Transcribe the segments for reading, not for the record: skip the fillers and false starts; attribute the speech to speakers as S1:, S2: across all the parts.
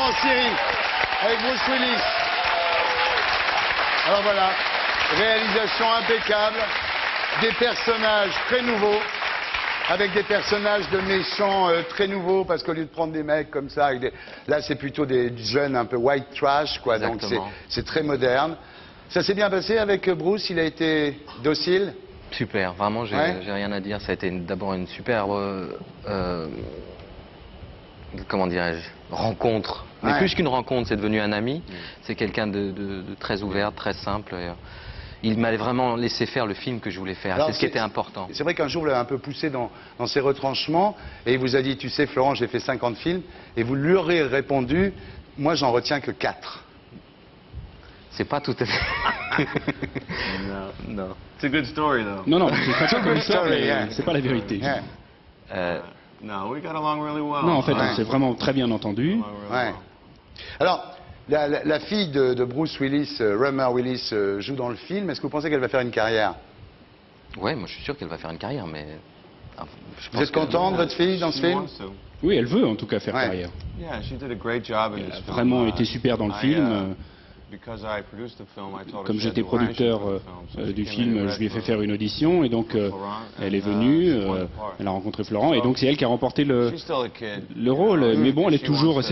S1: en Syrie avec Bruce Willis. Alors voilà, réalisation impeccable, des personnages très nouveaux, avec des personnages de méchants très nouveaux, parce qu'au lieu de prendre des mecs comme ça, là c'est plutôt des jeunes un peu white trash, quoi.
S2: Exactement.
S1: Donc c'est très moderne. Ça s'est bien passé avec Bruce, il a été docile?
S2: Super, vraiment, j'ai rien à dire. Ça a été d'abord une super, comment dirais-je, rencontre. Mais plus qu'une rencontre, c'est devenu un ami. C'est quelqu'un de très ouvert, très simple. Il m'a vraiment laissé faire le film que je voulais faire. C'est ce qui était important.
S1: C'est vrai qu'un jour, vous l'avez un peu poussé dans ses retranchements, et il vous a dit, tu sais Florent, j'ai fait 50 films, et vous lui aurez répondu, moi j'en retiens que 4.
S2: C'est pas tout à fait...
S3: Non. It's a good story, though.
S4: Non, non, c'est très bien comme histoire, mais
S1: yeah.
S4: c'est pas la vérité.
S1: Yeah.
S3: No, we got along really well.
S4: Non, en fait, on s'est vraiment très bien entendu.
S1: Ouais. Alors, la fille de Bruce Willis, Rumor Willis, joue dans le film. Est-ce que vous pensez qu'elle va faire une carrière?
S2: Ouais, moi je suis sûr qu'elle va faire une carrière, mais...
S1: Vous êtes content de votre fille dans ce film?
S4: Oui, elle veut en tout cas faire carrière.
S3: Yeah, she did a great job in
S4: Elle
S3: this
S4: a
S3: film.
S4: vraiment été super dans le film. Comme j'étais producteur du film, je lui ai fait faire une audition et donc elle est venue, elle a rencontré Florent et donc c'est elle qui a remporté le rôle. Mais bon, c'est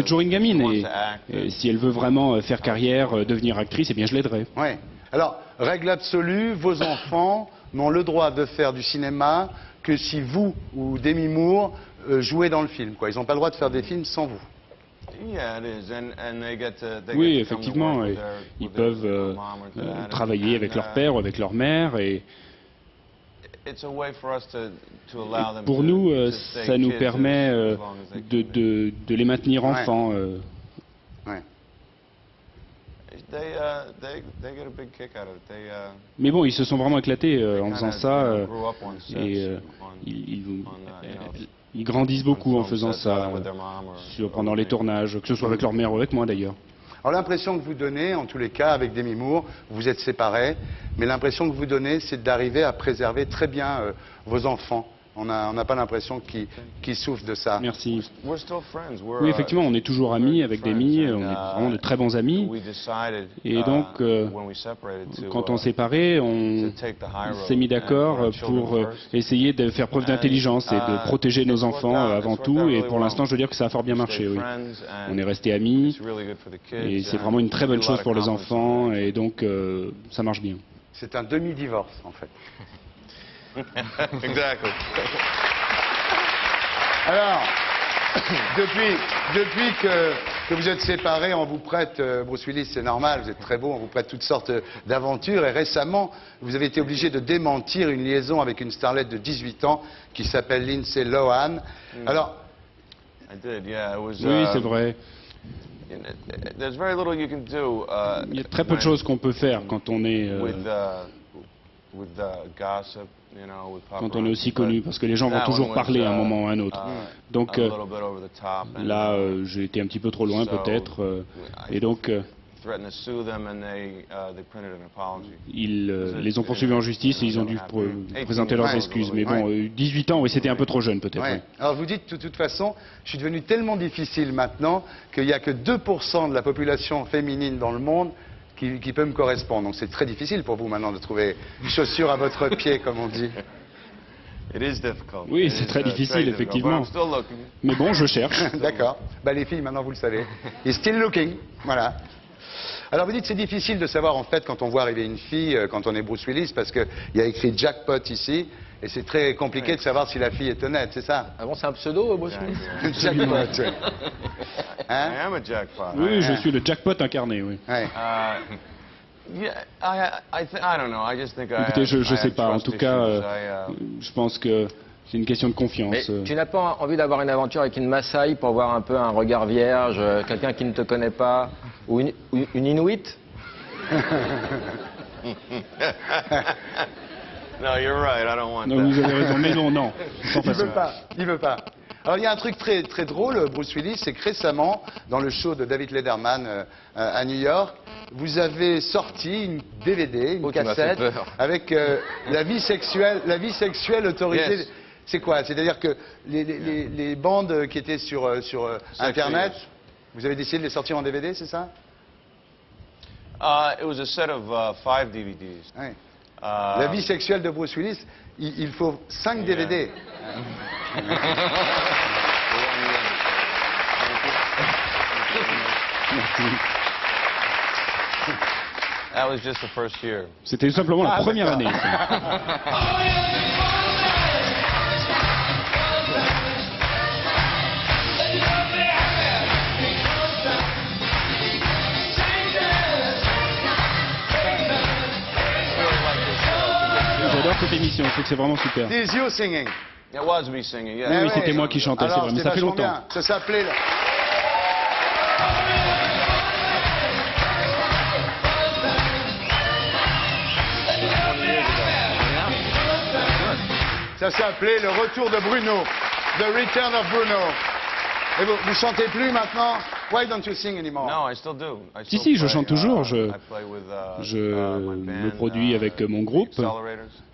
S4: toujours une gamine et si elle veut vraiment faire carrière, devenir actrice, eh bien je l'aiderai.
S1: Ouais. Alors, règle absolue, vos enfants n'ont le droit de faire du cinéma que si vous ou Demi Moore jouez dans le film, quoi. Ils n'ont pas le droit de faire des films sans vous.
S4: Oui, effectivement, ils peuvent travailler avec leur père ou avec leur mère et pour nous, ça nous permet de les maintenir enfants. Mais bon, ils se sont vraiment éclatés en faisant ça et ils grandissent beaucoup en faisant ça pendant les tournages, que ce soit avec leur mère ou avec moi d'ailleurs.
S1: Alors l'impression que vous donnez, en tous les cas, avec Demi Moore, vous êtes séparés, mais l'impression que vous donnez, c'est d'arriver à préserver très bien vos enfants. On n'a pas l'impression qu'ils souffrent de ça.
S4: Merci. Oui, effectivement, on est toujours amis avec Demi, on est vraiment de très bons amis. Et donc, quand on s'est séparés, on s'est mis d'accord pour essayer de faire preuve d'intelligence et de protéger nos enfants avant tout. Et pour l'instant, je veux dire que ça a fort bien marché, oui. On est restés amis et c'est vraiment une très bonne chose pour les enfants et donc ça marche bien.
S1: C'est un demi-divorce, en fait.
S3: Exactly.
S1: Alors, depuis que vous êtes séparés, on vous prête, Bruce Willis, c'est normal, vous êtes très beau, on vous prête toutes sortes d'aventures. Et récemment, vous avez été obligé de démentir une liaison avec une starlette de 18 ans qui s'appelle Lindsay Lohan. Alors...
S4: Oui, c'est vrai. Il y a très peu de choses qu'on peut faire quand on est... quand on est aussi connu, parce que les gens vont toujours parler à un moment ou à un autre. Donc là, j'ai été un petit peu trop loin peut-être, et donc ils les ont poursuivis en justice et ils ont dû présenter leurs excuses. Mais bon, 18 ans, oui, c'était un peu trop jeune peut-être.
S1: Ouais. Alors vous dites, de toute façon, je suis devenu tellement difficile maintenant qu'il n'y a que 2% de la population féminine dans le monde qui peut me correspondre. Donc c'est très difficile pour vous maintenant de trouver une chaussure à votre pied, comme on dit.
S4: Oui, c'est très difficile, effectivement. Mais bon, je cherche.
S1: D'accord. Bah, les filles, maintenant, vous le savez. Et still looking. Voilà. Alors, vous dites c'est difficile de savoir, en fait, quand on voit arriver une fille, quand on est Bruce Willis, parce qu'il y a écrit jackpot ici, et c'est très compliqué de savoir si la fille est honnête, c'est ça?
S2: Ah bon, c'est un pseudo, Bruce Willis?
S1: Jackpot. Hein?
S4: Oui, je suis le jackpot incarné, oui.
S1: Ouais.
S4: Écoutez, je ne sais pas. En tout cas, je pense que c'est une question de confiance.
S2: Mais tu n'as pas envie d'avoir une aventure avec une Maasai pour avoir un peu un regard vierge, quelqu'un qui ne te connaît pas, ou une Inuit?
S4: Non, vous avez raison, mais non.
S1: Il veut pas. Alors il y a un truc très, très drôle, Bruce Willis, c'est que récemment, dans le show de David Letterman à New York, vous avez sorti une DVD, une cassette, avec la vie sexuelle autorisée. Yes. C'est quoi? C'est-à-dire que les bandes qui étaient sur Internet, Vous avez décidé de les sortir en DVD, c'est ça?
S3: It was a set of 5 DVDs.
S1: Oui. La vie sexuelle de Bruce Willis, il faut 5 DVD.
S3: That was just the first year.
S4: C'était simplement la première année. J'adore cette émission, je trouve que c'est vraiment super.
S1: Is you singing?
S3: It was me singing, yeah.
S4: Oui, c'était moi qui chantais, c'est vrai, mais ça fait longtemps.
S1: Bien. Ça s'appelait... Ça s'appelait Le Retour de Bruno, The Return of Bruno. Et vous chantez plus maintenant? Why don't you sing anymore?
S3: No, I still do.
S4: Si, je chante toujours. Je me produis avec mon groupe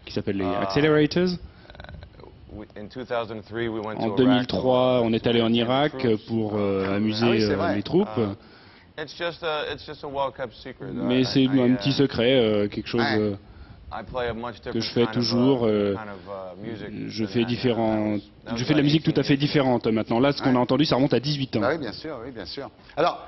S4: qui s'appelle les Accelerators. En 2003, on est allé en Irak pour amuser les troupes. Mais c'est un petit secret, quelque chose que je fais toujours. Je fais de la musique tout à fait différente maintenant. Là, ce qu'on a entendu, ça remonte à 18 ans.
S1: Ah oui, bien sûr, oui, bien sûr. Alors,